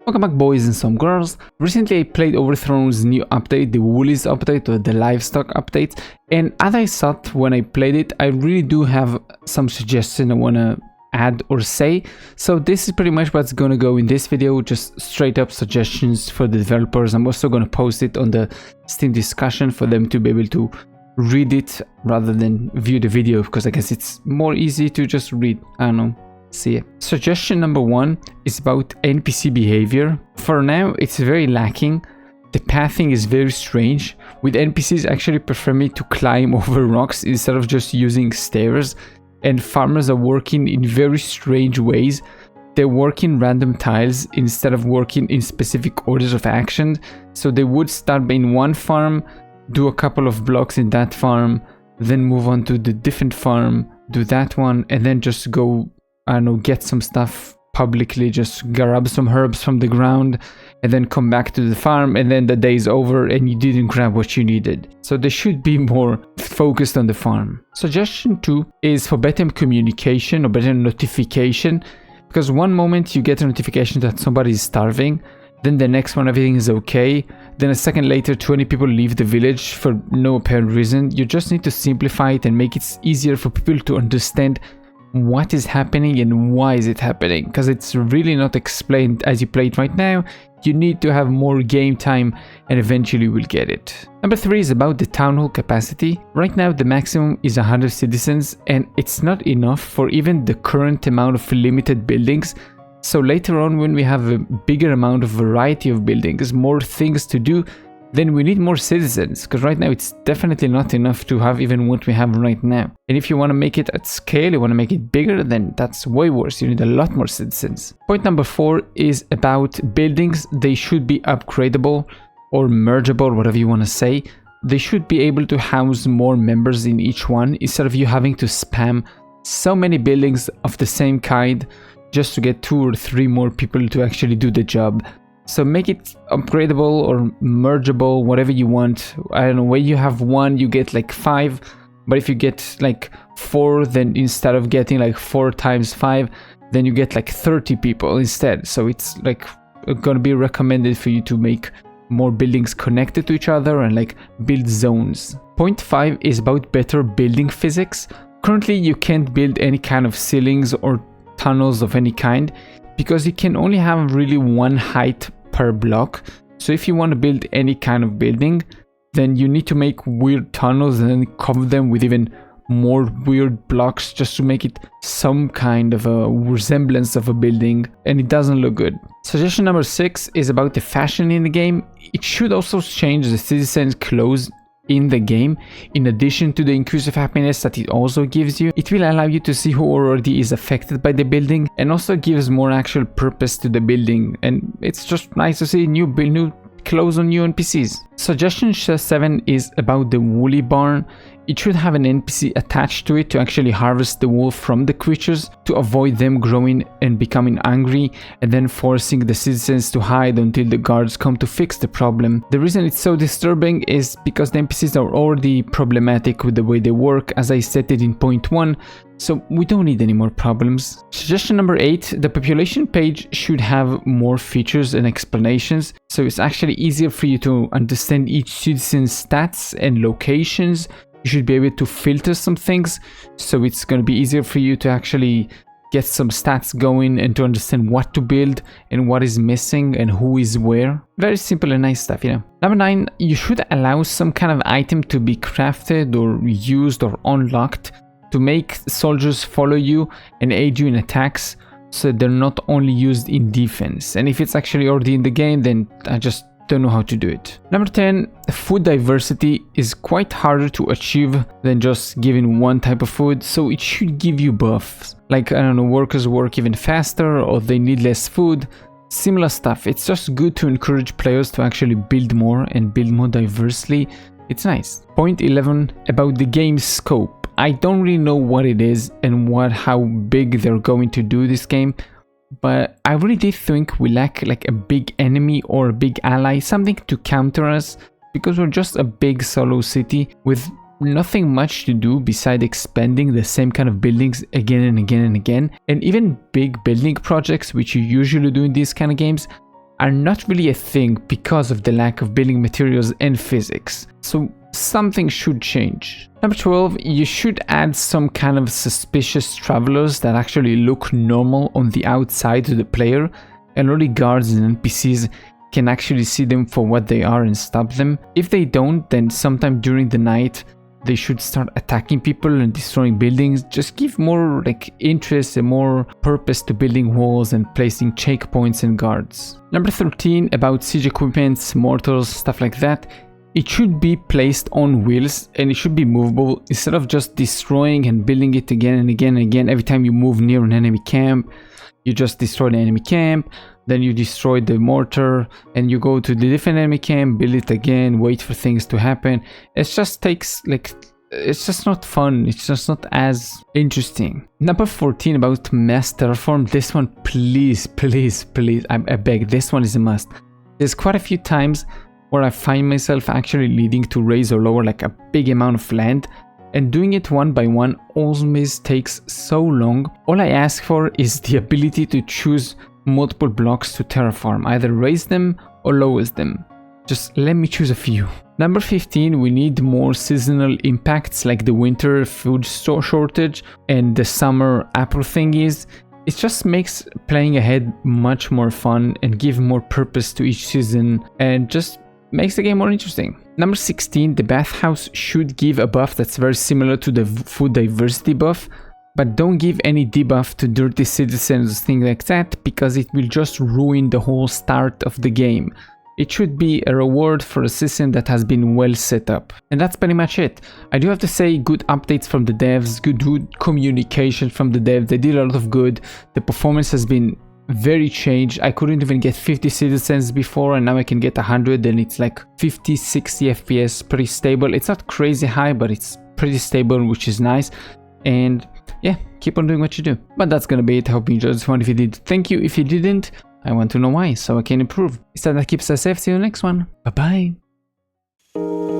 Welcome back, boys and some girls. Recently I played Overthrown's new update, the Woolies update or the Livestock update, and as I thought when I played it, I really do have some suggestions I want to add or say. So this is pretty much what's going to go in this video, just straight up suggestions for the developers. I'm also going to post it on the Steam discussion for them to be able to read it rather than view the video, because I guess it's more easy to just read. I don't know. See it. Suggestion number 1 is about NPC behavior. For now, it's very lacking. The pathing is very strange, with NPCs actually preferring to climb over rocks instead of just using stairs, and farmers are working in very strange ways. They work in random tiles instead of working in specific orders of action. So they would start in one farm, do a couple of blocks in that farm, then move on to the different farm, do that one, and then just go, I don't know, get some stuff publicly, just grab some herbs from the ground and then come back to the farm, and then the day's over and you didn't grab what you needed. So they should be more focused on the farm. Suggestion 2 is for better communication or better notification, because one moment you get a notification that somebody is starving, then the next one everything is okay, then a second later 20 people leave the village for no apparent reason. You just need to simplify it and make it easier for people to understand what is happening and why is it happening, because it's really not explained as you play it right now. You need to have more game time and eventually you will get it. Number 3 is about the town hall capacity. Right now the maximum is 100 citizens and it's not enough for even the current amount of limited buildings. So later on, when we have a bigger amount of variety of buildings, more things to do, then we need more citizens, because right now it's definitely not enough to have even what we have right now. And if you want to make it at scale, you want to make it bigger, then that's way worse. You need a lot more citizens. Point number 4 is about buildings. They should be upgradable or mergeable, whatever you want to say. They should be able to house more members in each one, instead of you having to spam so many buildings of the same kind just to get 2 or 3 more people to actually do the job. So make it upgradable or mergeable, whatever you want. I don't know, where you have 1, you get like 5. But if you get like 4, then instead of getting like 4 times 5, then you get like 30 people instead. So it's like gonna be recommended for you to make more buildings connected to each other and like build zones. Point 5 is about better building physics. Currently, you can't build any kind of ceilings or tunnels of any kind, because you can only have really one height per block. So if you want to build any kind of building, then you need to make weird tunnels and then cover them with even more weird blocks just to make it some kind of a resemblance of a building, and it doesn't look good. Suggestion number 6 is about the fashion in the game. It should also change the citizens' clothes in the game. In addition to the increase of happiness that it also gives you, it will allow you to see who already is affected by the building, and also gives more actual purpose to the building, and it's just nice to see new clothes on new NPCs. Suggestion 7 is about the woolly barn. It should have an NPC attached to it to actually harvest the wool from the creatures, to avoid them growing and becoming angry and then forcing the citizens to hide until the guards come to fix the problem. The reason it's so disturbing is because the NPCs are already problematic with the way they work, as I stated in point 1, so we don't need any more problems. Suggestion number 8, the population page should have more features and explanations, so it's actually easier for you to understand each citizen's stats and locations. You should be able to filter some things, so it's going to be easier for you to actually get some stats going and to understand what to build and what is missing and who is where. Very simple and nice stuff, you know. Number 9, you should allow some kind of item to be crafted or used or unlocked to make soldiers follow you and aid you in attacks, so they're not only used in defense. And if it's actually already in the game, then I just don't know how to do it. Number 10, food diversity is quite harder to achieve than just giving one type of food, so it should give you buffs. Like, I don't know, workers work even faster or they need less food, similar stuff. It's just good to encourage players to actually build more and build more diversely. It's nice. Point 11, about the game's scope. I don't really know what it is and how big they're going to do this game, but I really did think we lack like a big enemy or a big ally, something to counter us, because we're just a big solo city with nothing much to do beside expanding the same kind of buildings again and again and again. And even big building projects, which you usually do in these kind of games, are not really a thing because of the lack of building materials and physics. So something should change. Number 12, you should add some kind of suspicious travelers that actually look normal on the outside to the player, and only guards and NPCs can actually see them for what they are and stop them. If they don't, then sometime during the night they should start attacking people and destroying buildings. Just give more like interest and more purpose to building walls and placing checkpoints and guards. Number 13, about siege equipments, mortars, stuff like that. It should be placed on wheels and it should be movable instead of just destroying and building it again and again and again. Every time you move near an enemy camp, you just destroy the enemy camp, then you destroy the mortar and you go to the different enemy camp, build it again, wait for things to happen. It just takes like, it's just not fun. It's just not as interesting. Number 14, about mass terraform. This one, please, please, please, I beg, this one is a must. There's quite a few times where I find myself actually needing to raise or lower like a big amount of land, and doing it one by one always takes so long. All I ask for is the ability to choose multiple blocks to terraform, either raise them or lower them. Just let me choose a few. Number 15, we need more seasonal impacts like the winter food shortage and the summer apple thingies. It just makes playing ahead much more fun and give more purpose to each season and just makes the game more interesting. Number 16, the bathhouse should give a buff that's very similar to the food diversity buff, but don't give any debuff to dirty citizens, things like that, because it will just ruin the whole start of the game. It should be a reward for a system that has been well set up. And that's pretty much it. I do have to say, good updates from the devs, good communication from the devs. They did a lot of good. The performance has been very changed. I couldn't even get 50 citizens before and now I can get 100 and it's like 50, 60 FPS, pretty stable. It's not crazy high, but it's pretty stable, which is nice. And yeah, keep on doing what you do. But that's gonna be it. I hope you enjoyed this one. If you did, thank you. If you didn't, I want to know why, so I can improve. Instead, that keeps us safe. See you in the next one. Bye bye.